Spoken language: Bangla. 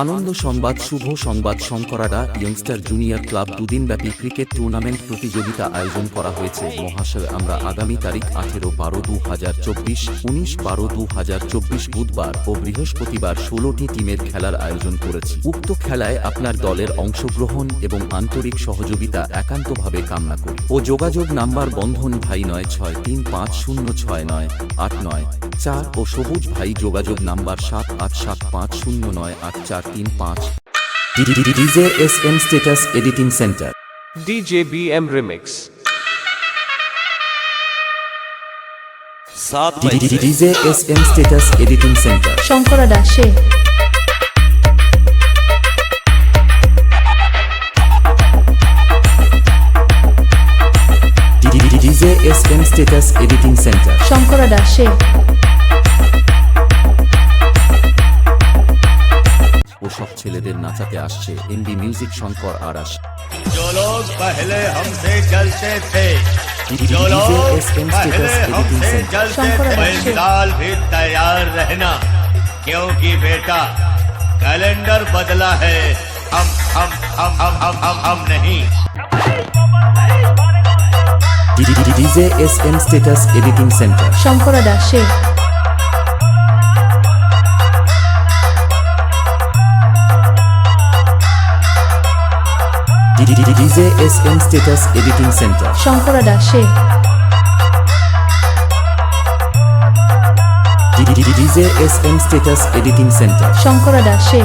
আনন্দ সংবাদ শুভ সংবাদ শঙ্করাডা ইয়ংস্টার জুনিয়র ক্লাব দুদিনব্যাপী ক্রিকেট টুর্নামেন্ট প্রতিযোগিতা আয়োজন করা হয়েছে মহাশয়। আমরা আগামী তারিখ 18-12-2024, 19-12-2024 বুধবার ও বৃহস্পতিবার 16টি টিমের খেলার আয়োজন করেছি। উক্ত খেলায় আপনার দলের অংশগ্রহণ এবং আন্তরিক সহযোগিতা একান্তভাবে কামনা করি ও যোগাযোগ নাম্বার বন্ধন ভাই 9635098984 ও সবুজ ভাই যোগাযোগ number 7875098435। DJ SM Status Editing Center, DJ BM Remix, DJ SM Status Editing Center, শঙ্করাডা সে DJ SM Status Editing Center, শঙ্করাডা সে ও সব ছেলেদের নাচাতে আসছে এমবি মিউজিক শঙ্কর আরাস। जो लोग पहले हमसे जलते थे, जो DJ लोग SM पहले Status Editing हमसे Center, जलते शंकर थे, अक्षय। साल भी तैयार रहना, क्योंकि बेटा कैलेंडर बदला है, हम नहीं। DJ SM Status Editing Center, শঙ্করাডা সে DJ SM Status Editing Center, শঙ্করাডা সে DJ SM Status Editing Center, শঙ্করাডা সে